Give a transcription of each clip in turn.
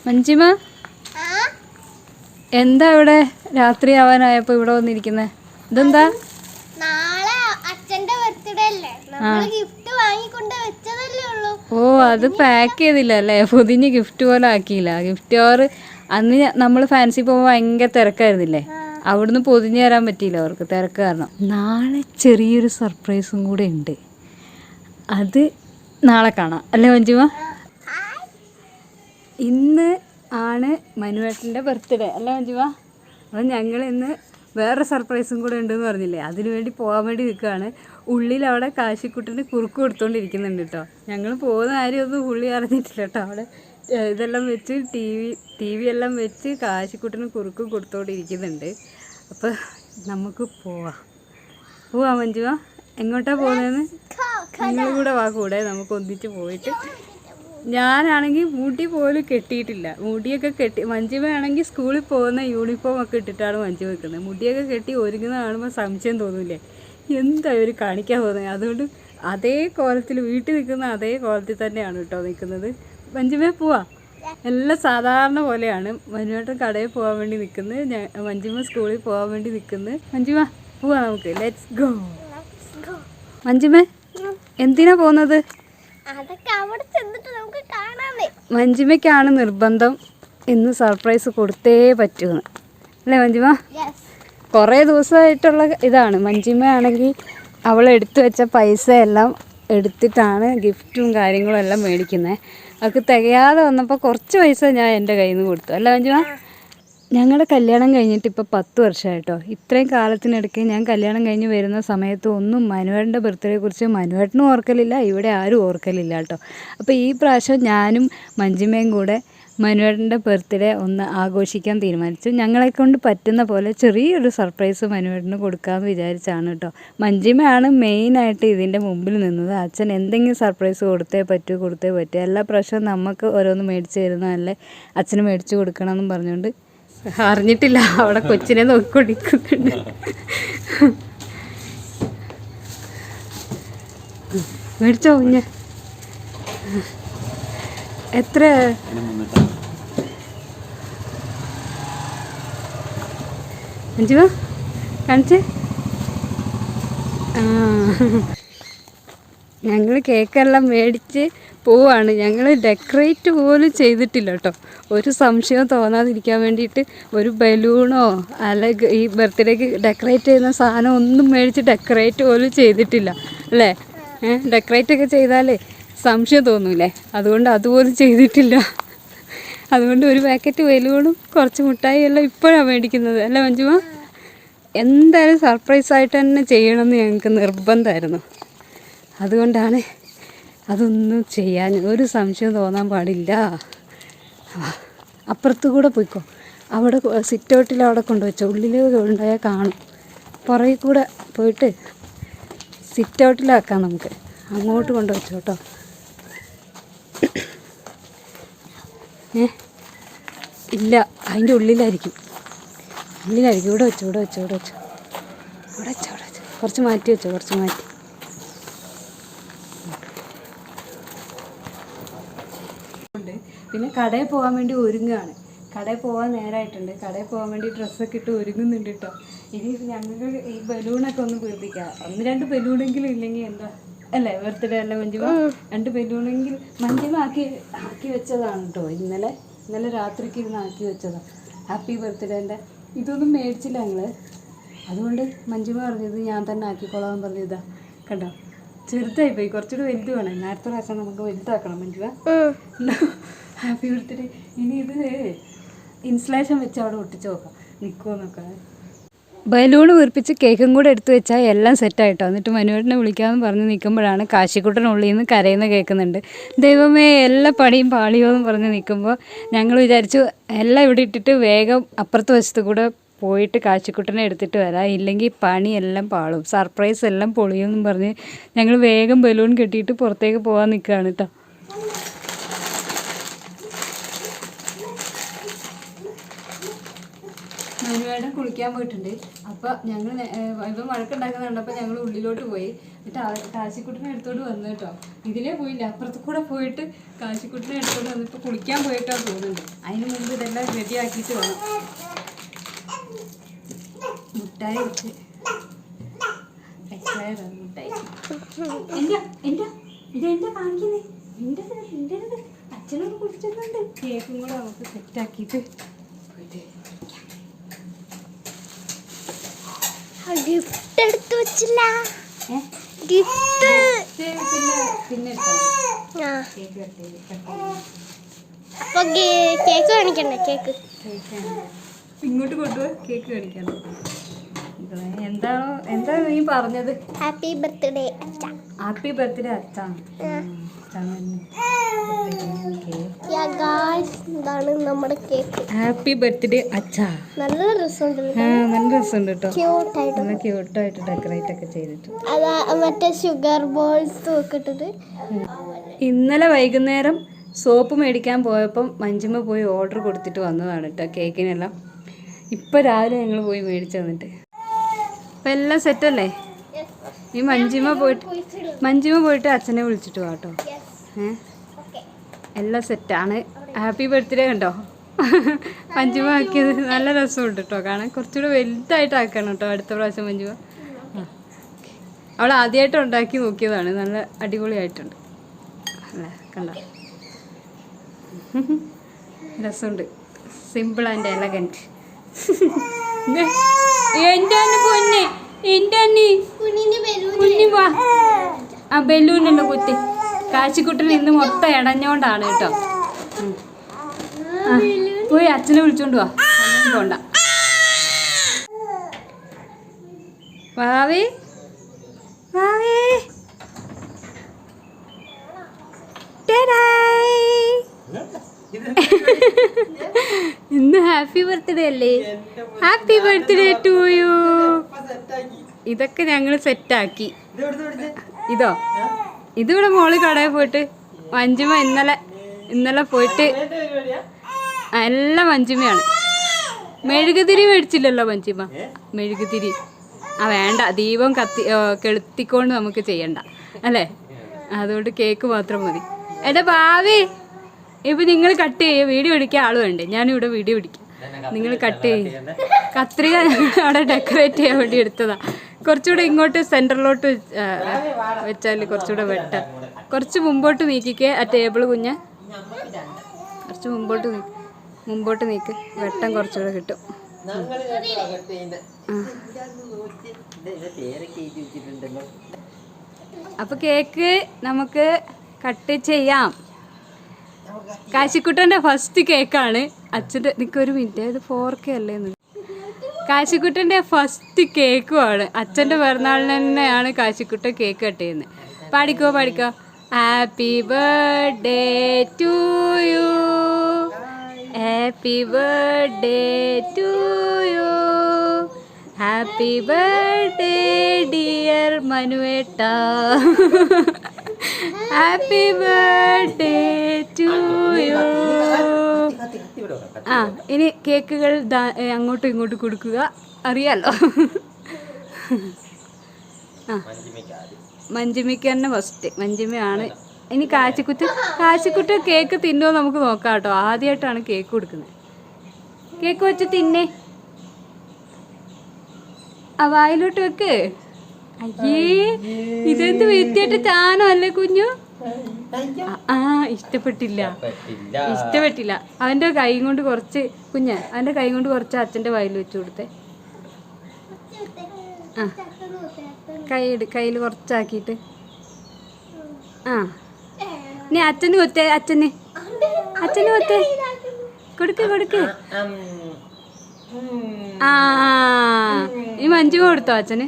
മഞ്ജിമ എന്താ ഇവിടെ രാത്രി ആവാനായപ്പോ ഇവിടെ വന്നിരിക്കുന്നേ? ഇതെന്താ? നാളെ അച്ഛന്റെ ബർത്ത്ഡേ അല്ലേ, നമ്മൾ ഗിഫ്റ്റ് വാങ്ങിക്കൊണ്ട് വെച്ചതല്ലേ ഉള്ളൂ. ഓ, അത് പാക്ക് ചെയ്തില്ല അല്ലേ? പൊതിഞ്ഞ് ഗിഫ്റ്റ് പോലെ ആക്കിയില്ല. ഗിഫ്റ്റ് ഓർ അന്ന് നമ്മൾ ഫാൻസി പോകുമ്പോൾ ഭയങ്കര തിരക്കായിരുന്നില്ലേ, അവിടുന്ന് പൊതിഞ്ഞ് തരാൻ പറ്റിയില്ല അവർക്ക്, തിരക്ക് കാരണം. നാളെ ചെറിയൊരു സർപ്രൈസും കൂടെ ഉണ്ട്, അത് നാളെ കാണാം അല്ലേ മഞ്ജുമ? ഇന്ന് ആണ് മനുവേട്ടൻ്റെ ബർത്ത്ഡേ അല്ലേ മഞ്ജുമ? അപ്പം ഞങ്ങൾ ഇന്ന് വേറെ സർപ്രൈസും കൂടെ ഉണ്ടെന്ന് പറഞ്ഞില്ലേ, അതിനു വേണ്ടി പോകാൻ വേണ്ടി നിൽക്കുകയാണ്. ഉള്ളിൽ അവിടെ കാശിക്കുട്ടിന് കുറുക്ക് കൊടുത്തുകൊണ്ടിരിക്കുന്നുണ്ട് കേട്ടോ. ഞങ്ങൾ പോകുന്ന കാര്യമൊന്നും ഉള്ളി അറിഞ്ഞിട്ടില്ല കേട്ടോ. അവിടെ ഇതെല്ലാം വെച്ച് ടി വി എല്ലാം വെച്ച് കാശിക്കുട്ടിന് കുറുക്ക് കൊടുത്തുകൊണ്ടിരിക്കുന്നുണ്ട്. അപ്പോൾ നമുക്ക് പോവാം മഞ്ജുവ. എങ്ങോട്ടാണ് പോകുന്നതെന്ന് നിങ്ങളും കൂടെ വാ, കൂടെ നമുക്ക് ഒന്നിച്ച് പോയിട്ട്. ഞാനാണെങ്കിൽ മുടി പോലും കെട്ടിയിട്ടില്ല, മുടിയൊക്കെ കെട്ടി. മഞ്ജുമയാണെങ്കിൽ സ്കൂളിൽ പോകുന്ന യൂണിഫോം ഒക്കെ ഇട്ടിട്ടാണ് മഞ്ജു വെക്കുന്നത്. മുടിയൊക്കെ കെട്ടി ഒരുങ്ങുന്ന കാണുമ്പോൾ സംശയം തോന്നില്ലേ, എന്താ ഇവർ കാണിക്കാൻ പോകുന്നത്. അതുകൊണ്ട് അതേ കോലത്തിൽ, വീട്ടിൽ നിൽക്കുന്ന അതേ കോലത്തിൽ തന്നെയാണ് കേട്ടോ നിൽക്കുന്നത്. മഞ്ജുമ പോവാ, എല്ലാം സാധാരണ പോലെയാണ്. മഞ്ജുവേട്ടൻ കടയിൽ പോകാൻ വേണ്ടി നിൽക്കുന്നത്, മഞ്ജുമ സ്കൂളിൽ പോകാൻ വേണ്ടി നിൽക്കുന്നത്. മഞ്ജുമ പോവാ, നമുക്ക് ലെറ്റ്സ് ഗോ. മഞ്ജുമ എന്തിനാ പോകുന്നത്? മഞ്ജുമയ്ക്കാണ് നിർബന്ധം ഇന്ന് സർപ്രൈസ് കൊടുത്തേ പറ്റുമെന്ന് അല്ലേ മഞ്ജുമ? കുറേ ദിവസമായിട്ടുള്ള ഇതാണ്. മഞ്ജുമ ആണെങ്കിൽ അവൾ എടുത്തു വെച്ച പൈസ എല്ലാം എടുത്തിട്ടാണ് ഗിഫ്റ്റും കാര്യങ്ങളും എല്ലാം മേടിക്കുന്നത്. അവൾക്ക് തികയാതെ വന്നപ്പോൾ കുറച്ച് പൈസ ഞാൻ എൻ്റെ കയ്യിൽ നിന്ന് കൊടുത്തു അല്ലേ മഞ്ജുമ? ഞങ്ങളുടെ കല്യാണം കഴിഞ്ഞിട്ട് ഇപ്പോൾ 10 വർഷമായിട്ടോ. ഇത്രയും കാലത്തിനിടയ്ക്ക് ഞാൻ കല്യാണം കഴിഞ്ഞ് വരുന്ന സമയത്ത് ഒന്നും മനുവേട്ടൻ്റെ ബർത്ത്ഡേയെക്കുറിച്ച് മനുവേട്ടനും ഓർക്കലില്ല, ഇവിടെ ആരും ഓർക്കലില്ല കേട്ടോ. അപ്പോൾ ഈ പ്രാവശ്യം ഞാനും മഞ്ജുമയും കൂടെ മനുവേട്ടൻ്റെ ബർത്ത്ഡേ ഒന്ന് ആഘോഷിക്കാൻ തീരുമാനിച്ചു. ഞങ്ങളെക്കൊണ്ട് പറ്റുന്ന പോലെ ചെറിയൊരു സർപ്രൈസ് മനുവേട്ടന് കൊടുക്കാമെന്ന് വിചാരിച്ചാണ് കേട്ടോ. മഞ്ജുമയാണ് മെയിനായിട്ട് ഇതിൻ്റെ മുമ്പിൽ നിന്നത്. അച്ഛൻ എന്തെങ്കിലും സർപ്രൈസ് കൊടുത്തേ പറ്റൂ. എല്ലാ പ്രാവശ്യവും നമുക്ക് ഓരോന്ന് മേടിച്ച് തരുന്നതല്ലേ, അച്ഛന് മേടിച്ച് കൊടുക്കണം എന്നും പറഞ്ഞുകൊണ്ട് അറിഞ്ഞിട്ടില്ല, അവിടെ കൊച്ചിനെ നോക്കിക്കൊണ്ടിരിക്കുന്നുണ്ട്. മേടിച്ചോ കുഞ്ഞ്? എത്ര? മഞ്ജുവ കാണിച്ചേ. ഞങ്ങൾ കേക്കെല്ലാം മേടിച്ച് പോവാണ്. ഞങ്ങൾ ഡെക്കറേറ്റ് പോലും ചെയ്തിട്ടില്ല കേട്ടോ. ഒരു സംശയവും തോന്നാതിരിക്കാൻ വേണ്ടിയിട്ട് ഒരു ബലൂണോ അല്ലെങ്കിൽ ഈ ബർത്ത്ഡേക്ക് ഡെക്കറേറ്റ് ചെയ്യുന്ന സാധനം ഒന്നും മേടിച്ച് ഡെക്കറേറ്റ് പോലും ചെയ്തിട്ടില്ല അല്ലേ? ഡെക്കറേറ്റ് ഒക്കെ ചെയ്താലേ സംശയം തോന്നൂലേ, അതുകൊണ്ട് അതുപോലും ചെയ്തിട്ടില്ല. അതുകൊണ്ട് ഒരു പാക്കറ്റ് ബലൂണും കുറച്ച് മിഠായി എല്ലാം ഇപ്പോഴാണ് മേടിക്കുന്നത് അല്ലേ മഞ്ജുമ? എന്തായാലും സർപ്രൈസായിട്ട് തന്നെ ചെയ്യണമെന്ന് ഞങ്ങൾക്ക് നിർബന്ധമായിരുന്നു. അതുകൊണ്ടാണ് അതൊന്നും ചെയ്യാൻ, ഒരു സംശയം തോന്നാൻ പാടില്ല. അപ്പുറത്ത് കൂടെ പോയിക്കോ, അവിടെ സിറ്റൗട്ടിൽ അവിടെ കൊണ്ടുവച്ചോ, ഉള്ളിൽ കൊണ്ടുപോയാൽ കാണും. പുറകിൽ കൂടെ പോയിട്ട് സിറ്റൗട്ടിലാക്കാം, നമുക്ക് അങ്ങോട്ട് കൊണ്ടുവച്ചോ കേട്ടോ. ഇല്ല, അതിൻ്റെ ഉള്ളിലായിരിക്കും. ഇവിടെ വെച്ചോ. കുറച്ച് മാറ്റി വെച്ചോ. പിന്നെ കടയിൽ പോകാൻ വേണ്ടി ഒരുങ്ങുകയാണ്. കടയിൽ പോകാൻ നേരമായിട്ടുണ്ട്. കടയിൽ പോകാൻ വേണ്ടി ഡ്രസ്സൊക്കെ ഇട്ട് ഒരുങ്ങുന്നുണ്ട് കേട്ടോ. ഇനി ഞങ്ങൾക്ക് ഈ ബലൂണൊക്കെ ഒന്ന് വീർപ്പിക്കാം. 1-2 ബലൂണെങ്കിലും ഇല്ലെങ്കിൽ എന്താ അല്ലേ, ബർത്ത്ഡേ അല്ല മഞ്ജുമ? 2 ബലൂണെങ്കിലും മഞ്ജുമ ആക്കി വെച്ചതാണ് കേട്ടോ. ഇന്നലെ രാത്രിക്ക് ഇരുന്ന് ആക്കി വെച്ചതാണ് ഹാപ്പി ബർത്ത്ഡേൻ്റെ. ഇതൊന്നും മേടിച്ചില്ല ഞങ്ങൾ, അതുകൊണ്ട് മഞ്ജുമ പറഞ്ഞത് ഞാൻ തന്നെ ആക്കിക്കോളാൻ പറഞ്ഞതാ. കണ്ടോ, ചെറുതായി പോയി, കുറച്ചുകൂടി വലുത് വേണം. നേരത്തെ പ്രാവശ്യം നമുക്ക് വലുതാക്കണം മഞ്ജുവ. Happy birthday. ഇനി ഇത് ഇൻസുലേഷൻ വെച്ച് അവിടെ ഒട്ടിച്ച് നോക്കാം, നിൽക്കുമെന്നൊക്കെ. ബലൂൺ വീർപ്പിച്ച് കേക്കും കൂടെ എടുത്തു വെച്ചാൽ എല്ലാം സെറ്റായിട്ടോ. എന്നിട്ട് മനുവേട്ടനെ വിളിക്കാമെന്ന് പറഞ്ഞ് നിൽക്കുമ്പോഴാണ് കാശിക്കുട്ടനുള്ളിൽ നിന്ന് കരയുന്ന കേൾക്കുന്നുണ്ട്. ദൈവമേ, എല്ലാ പണിയും പാളിയോ എന്ന് പറഞ്ഞ് നിൽക്കുമ്പോൾ ഞങ്ങൾ വിചാരിച്ചു എല്ലാം ഇവിടെ ഇട്ടിട്ട് വേഗം അപ്പുറത്തെ വശത്ത് കൂടെ പോയിട്ട് കാശിക്കുട്ടനെ എടുത്തിട്ട് വരാം, ഇല്ലെങ്കിൽ പണിയെല്ലാം പാളും, സർപ്രൈസ് എല്ലാം പൊളിയുമെന്നും പറഞ്ഞ് ഞങ്ങൾ വേഗം ബലൂൺ കെട്ടിയിട്ട് പുറത്തേക്ക് പോകാൻ നിൽക്കുകയാണ് കേട്ടോ. മനുവേട്ടൻ കുളിക്കാൻ പോയിട്ടുണ്ട്. അപ്പോൾ ഞങ്ങൾ ഇപ്പം വഴക്കുണ്ടാക്കുന്നുണ്ട്. അപ്പോൾ ഞങ്ങൾ ഉള്ളിലോട്ട് പോയി. എന്നിട്ട് കാശിക്കുട്ടനെ എടുത്തോണ്ട് വന്നു കേട്ടോ. ഇതിലേ പോയില്ല, അപ്പുറത്ത് കൂടെ പോയിട്ട് കാശിക്കുട്ടിനെ എടുത്തുകൊണ്ട് വന്നിട്ട് കുളിക്കാൻ പോയിട്ടാ തോന്നുന്നുണ്ട്. അതിന് മുമ്പ് ഇതെല്ലാം റെഡിയാക്കിയിട്ട് വേണം. മുട്ടായി വെച്ച് മുട്ടായി ഇതെന്താ കാണിക്കുന്നേ? എൻ്റെ അച്ഛനോട് കുടിച്ചിട്ടുണ്ട്. കേക്കും കൂടെ നമുക്ക് സെറ്റാക്കിയിട്ട് പോയിട്ട് ഗിഫ്റ്റ് എടുത്തു വെച്ചില്ല. ഗിഫ്റ്റ് പിന്നെ അപ്പൊ കേക്ക് കാണിക്കണ്ടേ? കേക്ക് ഇങ്ങോട്ട് കൊണ്ടുപോയി കേക്ക് കാണിക്കണം. എന്താ നീ പറഞ്ഞത്? ഹാപ്പി ബർത്ത്ഡേ അച്ഛ. ഹാപ്പി ബർത്ത്ഡേ അച്ഛാ. ഇതാണ് നമ്മുടെ കേക്ക്. ഹാപ്പി ബർത്ത്ഡേ അച്ഛാ. നല്ല രസമുണ്ട്. നല്ല രസമുണ്ട് കേട്ടോ. ക്യൂട്ടായിട്ട് ക്യൂട്ടായിട്ട് ഡെക്കറേറ്റ് ഒക്കെ ചെയ്തിട്ടുണ്ട്. അതാ മറ്റേ ഷുഗർ ബോൾസ് ഒക്കെ ഇട്ടിട്ട്. ഇന്നലെ വൈകുന്നേരം സോപ്പ് മേടിക്കാൻ പോയപ്പം മഞ്ജുമ്മ പോയി ഓർഡർ കൊടുത്തിട്ട് വന്നതാണ് കേട്ടോ കേക്കിനെല്ലാം. ഇപ്പം രാവിലെ ഞങ്ങൾ പോയി മേടിച്ചു തന്നിട്ട് അപ്പം എല്ലാം സെറ്റല്ലേ? ഈ മഞ്ജുമ്മ പോയിട്ട് അച്ഛനെ വിളിച്ചിട്ട് പോകാട്ടോ. എല്ലാം സെറ്റാണ്. ഹാപ്പി ബർത്ത്ഡേ കണ്ടോ മഞ്ജുമ്മ ആക്കിയത്? നല്ല രസമുണ്ട് കേട്ടോ കാണാൻ. കുറച്ചുകൂടെ വലുതായിട്ട് ആക്കണം കേട്ടോ അടുത്ത പ്രാവശ്യം മഞ്ജുമ്മ. അവൾ ആദ്യമായിട്ട് ഉണ്ടാക്കി നോക്കിയതാണ്. നല്ല അടിപൊളിയായിട്ടുണ്ട് അല്ലേ? കണ്ടോ? രസമുണ്ട്. Simple and elegant. ആ ബലൂണല്ലോ കുത്തി. കാശിക്കുട്ടൻ ഇന്ന് മൊത്തം ഇടഞ്ഞോണ്ടാണ് കേട്ടോ. പോയി അച്ഛനെ വിളിച്ചോണ്ട് വാ. പോണ്ട വാവേ വാവേ. ഇന്ന് ഹാപ്പി ബർത്ത്ഡേ അല്ലേ? Happy birthday to you. ഇതൊക്കെ ഞങ്ങൾ സെറ്റാക്കി. ഇതിവിടെ മോള് കടയിൽ പോയിട്ട് മഞ്ജുമ ഇന്നലെ പോയിട്ട് എല്ലാം മഞ്ജുമയാണ്. മെഴുകുതിരി മേടിച്ചില്ലല്ലോ മഞ്ജുമ. മെഴുകുതിരി വേണ്ട, ദീപം കെളുത്തിക്കൊണ്ട് നമുക്ക് ചെയ്യണ്ട അല്ലേ? അതുകൊണ്ട് കേക്ക് മാത്രം മതി. എടാ ഭാവി, ഇപ്പം നിങ്ങൾ കട്ട് ചെയ്യുക. വീഡിയോ പിടിക്കാൻ ആൾ വേണ്ടേ? ഞാനിവിടെ വീഡിയോ പിടിക്കാം. നിങ്ങൾ കട്ട് ചെയ്യും. കത്രിക അവിടെ ഡെക്കറേറ്റ് ചെയ്യാൻ വേണ്ടി എടുത്തതാ. കുറച്ചുകൂടെ ഇങ്ങോട്ട് സെൻറ്ററിലോട്ട് വെച്ചാൽ കുറച്ചുകൂടെ വെട്ടം. കുറച്ച് മുമ്പോട്ട് നീക്കിക്കേ ആ ടേബിൾ കുഞ്ഞ്. കുറച്ച് മുമ്പോട്ട് നീക്ക്. വെട്ടം കുറച്ചുകൂടെ കിട്ടും. അപ്പോൾ കേക്ക് നമുക്ക് കട്ട് ചെയ്യാം. കാശിക്കുട്ടൻ്റെ ഫസ്റ്റ് കേക്കാണ്. അച്ഛൻ്റെ നിൽക്കൊരു മിനിറ്റ്, ഇത് 4K അല്ലേന്ന്. കാശിക്കുട്ടൻ്റെ ഫസ്റ്റ് കേക്കുമാണ്. അച്ഛൻ്റെ പിറന്നാളിന് തന്നെയാണ് കാശിക്കുട്ടൻ കേക്ക് കട്ട് ചെയ്യുന്നത്. പാടിക്കോ. Happy birthday to you, happy birthday to you, happy birthday dear മനുവേട്ട, ഹാപ്പി ബർത്ത്ഡേ ടു യു. ഇനി കേക്കുകൾ അങ്ങോട്ടും ഇങ്ങോട്ടും കൊടുക്കുക. അറിയാലോ. മഞ്ജുമിക്ക് തന്നെ ഫസ്റ്റ്. മഞ്ജുമയാണ്. ഇനി കാശിക്കുട്ടി കേക്ക് തിന്നുമോ നമുക്ക് നോക്കാം കേട്ടോ. ആദ്യമായിട്ടാണ് കേക്ക് കൊടുക്കുന്നത്. കേക്ക് വെച്ച് തിന്നേ. വായിലോട്ട് വെക്ക്. അയ്യേ, ഇതെന്ത് വൃത്തിയായിട്ട് ചാനോ അല്ലേ കുഞ്ഞു? ഇഷ്ടപ്പെട്ടില്ല. അവൻ്റെ കൈ കൊണ്ട് കുറച്ച് അവൻ്റെ കൈ കൊണ്ട് കുറച്ച് അച്ഛൻ്റെ വായിൽ വെച്ച് കൊടുത്തേ. കയ്യിൽ കുറച്ചാക്കിയിട്ട് നീ അച്ഛന് കൊത്തേ. അച്ഛന് കൊത്തേ. കൊടുക്ക്. ഈ മഞ്ജു കൊടുത്തോ അച്ഛന്?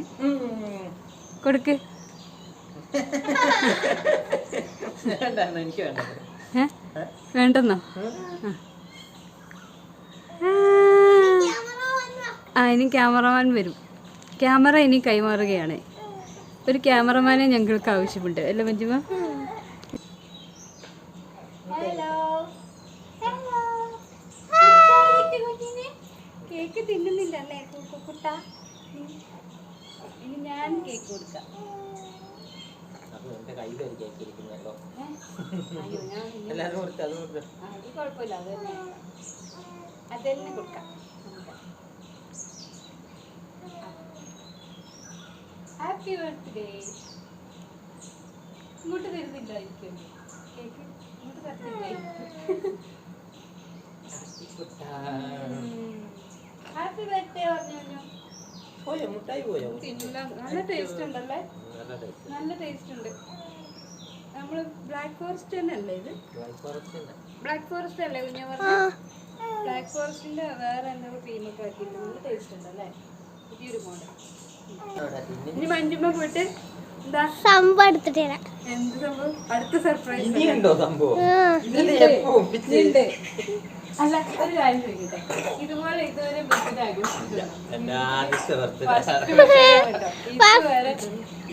കൊടുക്ക്. വേണ്ടെന്നോ? ഇനി ക്യാമറമാൻ വരും. ക്യാമറ ഇനി കൈമാറുകയാണ്. ഒരു ക്യാമറമാനെ ഞങ്ങൾക്ക് ആവശ്യമുണ്ട് അല്ലേ മഞ്ജുമ? കേക്ക് തിന്നുന്നില്ല അല്ലേ കുട്ട? ഇനി ഞാൻ കേക്ക് കൊടുക്കാം. എന്റെ കയ്യിൽ കരിക്കാക്കിയിരിക്കുന്നല്ലോ. അയ്യോ ഞാൻ എല്ലാവരും കൊടുത്ത് അത് കൊടുത്ത്. അത് കുഴപ്പമില്ല, അത് തന്നെ കൊടുക്കാം. Happy birthday. ഇങ്ങോട്ട് തരുന്നില്ലായിരിക്കും കേക്ക്, ഇങ്ങോട്ട് തരുന്നില്ലേ? ഹാപ്പി ബർത്ത്ഡേ പറഞ്ഞു. പോയോ മുട്ടായി പോയോ? തിന്നില്ല. നല്ല ടേസ്റ്റ് ഉണ്ടല്ലേ, നല്ല ടേസ്റ്റ് ഉണ്ട്. നമ്മള് ബ്ലാക്ക് ഫോറസ്റ്റ് തന്നെ അല്ലേ ഇത്? ബ്ലാക്ക് ഫോറസ്റ്റ് അല്ലേ കുഞ്ഞ പറഞ്ഞ? ബ്ലാക്ക് ഫോറസ്റ്റിന്റെ വേറെ എന്തെങ്കിലും ക്രീമൊക്കെ ആക്കിയിട്ട് നല്ല ടേസ്റ്റ് ഉണ്ടല്ലേ, പുതിയൊരു മോഡൽ. ഇനി മഞ്ജുമ്മ പോയിട്ട് എന്താ സംഭവം എടുത്തിട്ട് തരാം. എന്ത് സംഭവം? അടുത്ത സർപ്രൈസ് ഇനിയുണ്ടോ സംഭവം? ഉണ്ട്. അല്ല ഒരു കാര്യം ചോദിക്കട്ടെ, ഇതുപോലെ ഇതുവരെ ബർത്ത്ഡേ ആഘോഷിച്ചിട്ടുണ്ടോ? എന്റെ ആദ്യത്തെ ബർത്ത്ഡേ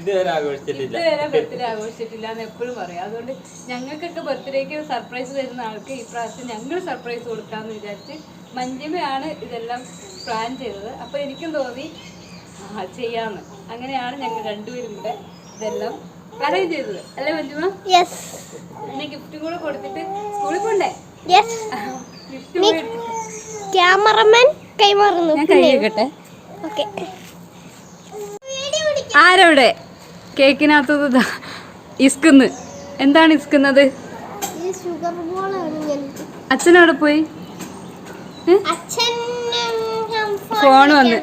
ഇതുവരെ ആഘോഷിച്ചിട്ടില്ല. ബർത്ത്ഡേ ആഘോഷിച്ചിട്ടില്ല എന്ന് എപ്പോഴും പറയും. അതുകൊണ്ട് ഞങ്ങൾക്കൊക്കെ ബർത്ത്ഡേക്ക് സർപ്രൈസ് തരുന്ന ആൾക്ക് ഇപ്രാവശ്യം ഞങ്ങൾ സർപ്രൈസ് കൊടുക്കാമെന്ന് വിചാരിച്ച് മഞ്ജിമയാണ് ഇതെല്ലാം പ്ലാൻ ചെയ്തത്. അപ്പോൾ എനിക്കും തോന്നി ചെയ്യാമെന്ന്. അങ്ങനെയാണ് ഞങ്ങൾ രണ്ടുപേരും കൂടെ ഇതെല്ലാം അറേഞ്ച് ചെയ്തത് അല്ലേ മഞ്ജിമ? യെസ്. പിന്നെ ഗിഫ്റ്റും കൂടെ കൊടുത്തിട്ട് സ്കൂളിൽ പോണ്ടേ? യെസ്. ഗിഫ്റ്റ് കൂടെ എടുത്തിട്ട് ക്യാമറമാൻ കൈമാറുന്നു. ഞാൻ കൈ വെക്കട്ടെ. ഓക്കെ. ആരവിടെ കേക്കിനകത്തത് ഇസ്കുന്ന്? എന്താണ് ഇസ്കുന്നത്? ഷുഗർ ബോളാണ്. അച്ഛനവിടെ പോയി? അച്ഛൻ ഫോൺ വന്ന്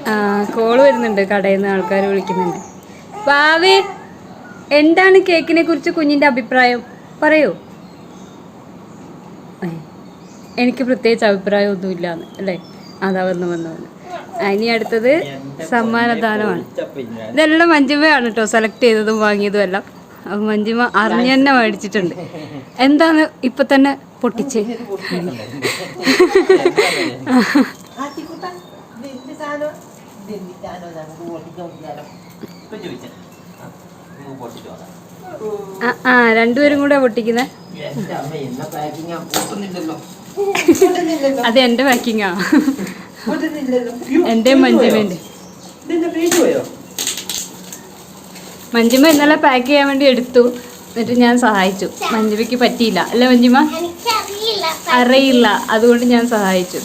കോള് വരുന്നുണ്ട്, കടയിൽ നിന്ന് ആൾക്കാർ വിളിക്കുന്നുണ്ട്. ഭാവി എന്താണ് കേക്കിനെ കുറിച്ച് കുഞ്ഞിന്റെ അഭിപ്രായം പറയൂ. എനിക്ക് പ്രത്യേകിച്ച് അഭിപ്രായം ഒന്നുമില്ലാന്ന് അല്ലേ? അതാ വന്ന് ഇനി അടുത്തത് സമ്മാനദാനമാണ്. ഇതെല്ലാം മഞ്ജിമയാണ് കേട്ടോ സെലക്ട് ചെയ്തതും വാങ്ങിയതും എല്ലാം. അപ്പം മഞ്ജിമ അറിഞ്ഞു തന്നെ മേടിച്ചിട്ടുണ്ട്. എന്താണ് ഇപ്പൊ തന്നെ പൊട്ടിച്ച്? രണ്ടുപേരും കൂടെ പൊട്ടിക്കുന്നേ? അത് എന്റെ പാക്കിങ്ങാ, എന്റെ മഞ്ജിമേന്റെ. മഞ്ജിമ ഇന്നലെ പാക്ക് ചെയ്യാൻ വേണ്ടി എടുത്തു, എന്നിട്ട് ഞാൻ സഹായിച്ചു. മഞ്ജിമയ്ക്ക് പറ്റിയില്ല അല്ലേ മഞ്ജിമ? അറിയില്ല, അതുകൊണ്ട് ഞാൻ സഹായിച്ചു.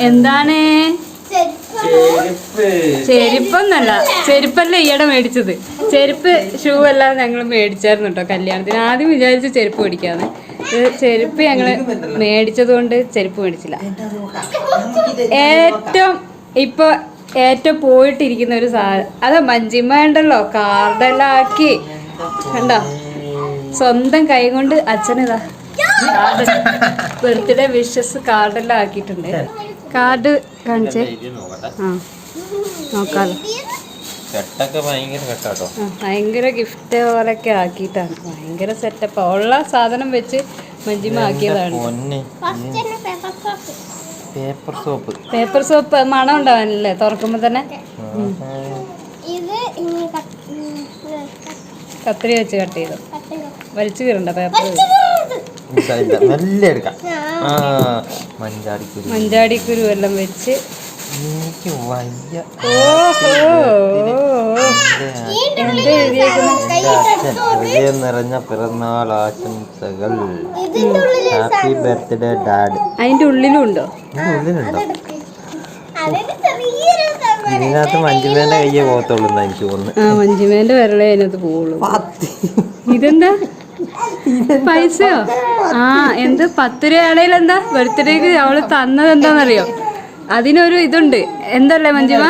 എന്താണ്? ചെരുപ്പൊന്നല്ല, ചെരുപ്പല്ല ഈയിടെ മേടിച്ചത്. ചെരുപ്പ് ഷൂ എല്ലാം ഞങ്ങൾ മേടിച്ചായിരുന്നു കേട്ടോ കല്യാണത്തിന്. ആദ്യം വിചാരിച്ച് ചെരുപ്പ് മേടിക്കാന്ന്. ചെരുപ്പ് ഞങ്ങള് മേടിച്ചത് കൊണ്ട് ചെരുപ്പ് മേടിച്ചില്ല. ഏറ്റവും പോയിട്ടിരിക്കുന്ന ഒരു സാധനം അതാ മഞ്ജിമ ഉണ്ടല്ലോ, കാർഡെല്ലാം ആക്കി കണ്ടോ, സ്വന്തം കൈ കൊണ്ട് അച്ഛനിതാ ബർത്ത്ഡേ വിഷസ് കാർഡെല്ലാം ആക്കിയിട്ടുണ്ട്. കാർഡ് കാണിച്ചേ. നോക്കാലോ. ഭയങ്കര ഗിഫ്റ്റ് പോലൊക്കെ ആക്കിയിട്ടാണ്, ഭയങ്കര സെറ്റപ്പ്. ഉള്ള സാധനം വെച്ച് മഞ്ജിമ ആക്കിയതാണ്. പേപ്പർ സോപ്പ് മണം ഉണ്ടാവാനല്ലേ തുറക്കുമ്പോ തന്നെ? കത്രി വെച്ച് കട്ട് ചെയ്തു, വലിച്ചു കീറണ്ട പേപ്പർ. മഞ്ചാടിക്കുരു എല്ലാം വെച്ച്. നിറഞ്ഞ പിറന്നാൾ ആശംസകൾ. Happy birthday dad. അതിന്റെ ഉള്ളിലും ഉണ്ടോ? ഇതിനകത്ത് മഞ്ജിമേന്റെ കയ്യേ പോകത്തുള്ളൂ എനിക്ക് തോന്നുന്നു. മഞ്ജിമേന്റെ വിരളെ അതിനകത്ത് പോകുള്ളൂ. ഇതെന്താ പൈസയോ? എന്ത് 10 രൂപയാണേൽ എന്താ ബർത്ത്ഡേക്ക് അവള് തന്നത് എന്താന്നറിയോ? അതിനൊരു ഇതുണ്ട് എന്തല്ലേ മഞ്ജിമ?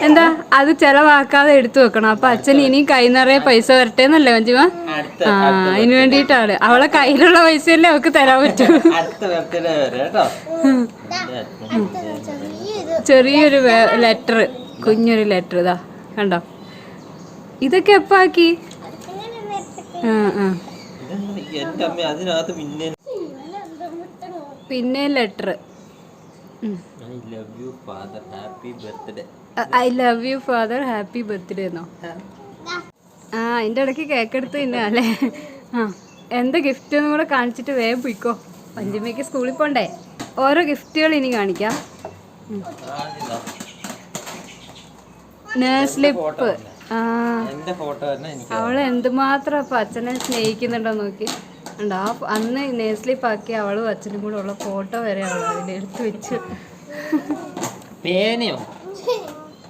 എന്താ അത് ചെലവാക്കാതെ എടുത്തു വെക്കണം. അപ്പൊ അച്ഛൻ ഇനി കൈ നിറയെ പൈസ വരട്ടെ എന്നല്ലേ മഞ്ജിമ? അതിന് വേണ്ടിയിട്ടാണ്. അവളെ കയ്യിലുള്ള പൈസയല്ലേ അവക്ക് തരാൻ പറ്റൂ. ചെറിയൊരു ലെറ്റർ, കുഞ്ഞൊരു ലെറ്റർ ഇതാ കണ്ടോ. ഇതൊക്കെ എപ്പോ ആക്കി? പിന്നെ letter I love you father happy birthday എന്നോ? അതിൻ്റെ ഇടയ്ക്ക് കേക്ക് എടുത്ത് തിന്നാ അല്ലേ? എന്താ ഗിഫ്റ്റ് ഒന്നും കൂടെ കാണിച്ചിട്ട് വേഗം പോയിക്കോ. പഞ്ചമിക്ക് സ്കൂളിൽ പോണ്ടേ? ഓരോ ഗിഫ്റ്റുകൾ ഇനി കാണിക്കാം. സ്ലിപ്പ്. ആ എന്റെ ഫോട്ടോ തന്നെ എനിക്ക് അവള് എന്തുമാത്രം ഇപ്പൊ അച്ഛനെ സ്നേഹിക്കുന്നുണ്ടോ നോക്കി ഉണ്ടോ. അന്ന് നെയ്സ്ലിപ്പ് ആക്കി അവളും അച്ഛനും കൂടെ ഉള്ള ഫോട്ടോ വരെ അവൾ അതിലെടുത്ത് വെച്ചു. പേനയോ?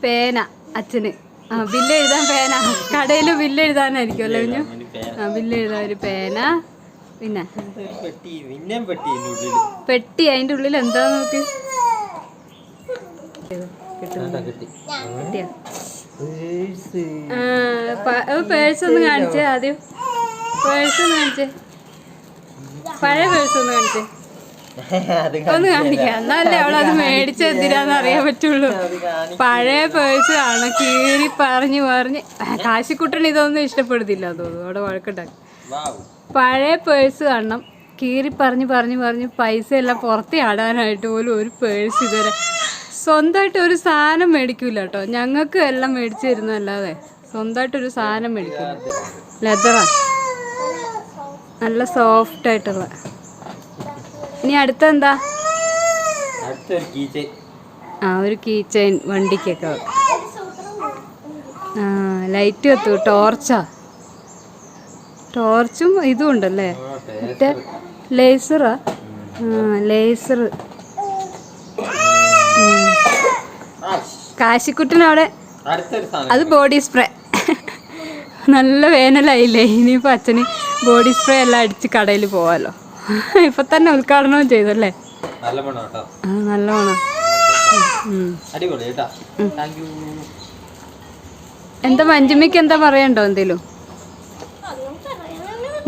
പേന അച്ഛന്. ആ ബില്ല് എഴുതാൻ പേന. കടയിൽ ബില്ല് എഴുതാനായിരിക്കും അല്ലേ കുഞ്ഞു? ആ ബില്ല് എഴുതാൻ ഒരു പേന. പിന്നെ പെട്ടി. അതിന്റെ ഉള്ളിൽ എന്താ നോക്ക്. കിട്ടിയ പേഴ്സ് ഒന്ന് കാണിച്ചേ ആദ്യം. പേഴ്സ് ഒന്ന് കാണിച്ചേ. പഴയ പേഴ്സ് ഒന്ന് കാണിച്ചേ. ഒന്ന് കാണിക്കാം. എന്നാലേ അവളത് മേടിച്ച് എന്തിനാന്ന് അറിയാൻ പറ്റുള്ളൂ. പഴയ പേഴ്സ് ആണ്. കീറി പറഞ്ഞ് കാശിക്കുട്ടൻ ഇതൊന്നും ഇഷ്ടപ്പെടുത്തില്ല തോന്നുന്നു. അവിടെ വഴക്കുണ്ടാക്കി. പഴയ പേഴ്സ് കാണണം. കീറി പറഞ്ഞ് പൈസ എല്ലാം പുറത്ത് ആടാനായിട്ട് പോലും ഒരു പേഴ്സ് ഇതുവരെ സ്വന്തമായിട്ട് ഒരു സാധനം മേടിക്കൂല കേട്ടോ. ഞങ്ങൾക്ക് എല്ലാം മേടിച്ചു തരുന്നതല്ലാതെ സ്വന്തമായിട്ടൊരു സാധനം മേടിക്കില്ല. ലെതറാ, നല്ല സോഫ്റ്റ് ആയിട്ടുള്ള. ഇനി അടുത്തെന്താ? ആ ഒരു കീ ചെയിൻ വണ്ടിക്കൊക്കെ. ആ ലൈറ്റ് കത്തു. ടോർച്ചും ഇതും ഉണ്ടല്ലേ. മറ്റേ ലേസറാ. ലേസർ. കാശിക്കുട്ടനവിടെ അത് ബോഡി സ്പ്രേ. നല്ല വേനലായില്ലേ. ഇനിയിപ്പോൾ അച്ഛന് ബോഡി സ്പ്രേ എല്ലാം അടിച്ച് കടയിൽ പോവാലോ. ഇപ്പൊ തന്നെ ഉദ്ഘാടനവും ചെയ്തല്ലേ. നല്ല മണം. എന്താ മഞ്ജുമ്മയ്ക്ക് എന്താ പറയണ്ടോ എന്തേലും?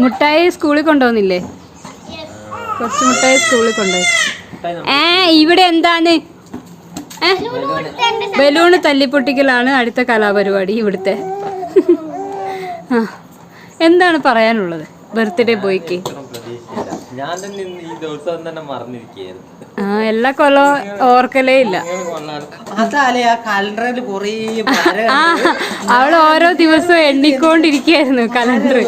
മുട്ടായി സ്കൂളിൽ കൊണ്ടുപോകുന്നില്ലേ? കുറച്ച് മുട്ടായി സ്കൂളിൽ കൊണ്ടുപോയി. ഇവിടെ എന്താണ്? ബലൂണ് തല്ലിപ്പൊട്ടിക്കലാണ് അടുത്ത കലാപരിപാടി ഇവിടുത്തെ. എന്താണ് പറയാനുള്ളത് ബർത്ത്ഡേ ബോയ്ക്ക്? എല്ലാ കൊല്ലവും ഓർക്കലേ ഇല്ല. അവള് ഓരോ ദിവസവും എണ്ണിക്കൊണ്ടിരിക്കുകയായിരുന്നു കലണ്ടർ.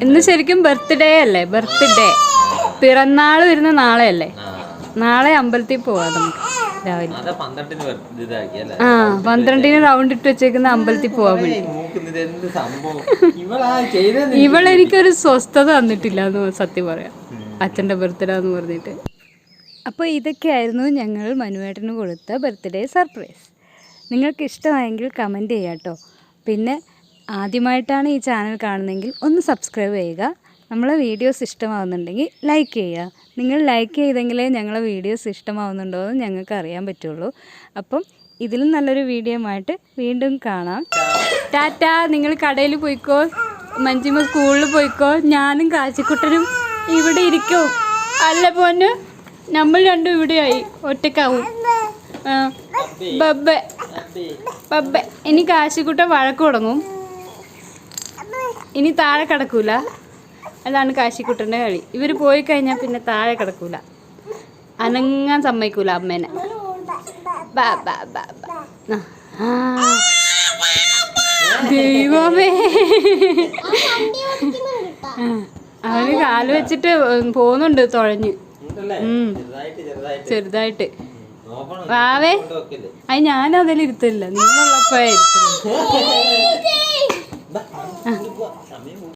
ഇന്ന് ശരിക്കും ബർത്ത്ഡേ അല്ലേ? പിറന്നാൾ വരുന്ന നാളെ അല്ലേ? നാളെ അമ്പലത്തിൽ പോവാ നമുക്ക് രാവിലെ. 12-ന് റൗണ്ട് ഇട്ട് വെച്ചേക്കുന്ന അമ്പലത്തിൽ പോവാൻ വേണ്ടി. ഇവളെനിക്കൊരു സ്വസ്ഥത തന്നിട്ടില്ല എന്ന് സത്യം പറയാം, അച്ഛൻ്റെ ബർത്ത്ഡേ എന്ന് പറഞ്ഞിട്ട്. അപ്പോൾ ഇതൊക്കെയായിരുന്നു ഞങ്ങൾ മനുവേട്ടന് കൊടുത്ത ബർത്ത്ഡേ സർപ്രൈസ്. നിങ്ങൾക്ക് ഇഷ്ടമായെങ്കിൽ കമൻറ്റ് ചെയ്യുക കേട്ടോ. പിന്നെ ആദ്യമായിട്ടാണ് ഈ ചാനൽ കാണുന്നതെങ്കിൽ ഒന്ന് സബ്സ്ക്രൈബ് ചെയ്യുക. നമ്മളെ വീഡിയോസ് ഇഷ്ടമാവുന്നുണ്ടെങ്കിൽ ലൈക്ക് ചെയ്യുക. നിങ്ങൾ ലൈക്ക് ചെയ്തെങ്കിലേ ഞങ്ങളെ വീഡിയോസ് ഇഷ്ടമാവുന്നുണ്ടോ എന്ന് ഞങ്ങൾക്ക് അറിയാൻ പറ്റുള്ളൂ. അപ്പം ഇതിലും നല്ലൊരു വീഡിയോ ആയിട്ട് വീണ്ടും കാണാം. ടാറ്റാ. നിങ്ങൾ കടയിൽ പോയിക്കോ, മഞ്ജിമ സ്കൂളിൽ പോയിക്കോ, ഞാനും കാശിക്കുട്ടനും ഇവിടെ ഇരിക്കും. അല്ല പോന്ന്, നമ്മൾ രണ്ടും ഇവിടെയായി ഒറ്റക്കാവും. ബബ്ബെ ബബ്ബെ. ഇനി കാശിക്കുട്ടൻ വഴക്ക് തുടങ്ങും. ഇനി താഴെ കിടക്കൂല. അതാണ് കാശിക്കുട്ടൻ്റെ കളി. ഇവർ പോയി കഴിഞ്ഞാൽ പിന്നെ താഴെ കിടക്കൂല, അനങ്ങാൻ സമ്മതിക്കൂല അമ്മേനെ. ദൈവമേ, അവന് കാല് വെച്ചിട്ട് പോകുന്നുണ്ട് തുഴഞ്ഞ്. ചെറുതായിട്ട്. വാവേ, അത് ഞാനതിൽ ഇരുത്തില്ല, നിങ്ങളുള്ളപ്പോഴേ ഇരുത്തില്ല.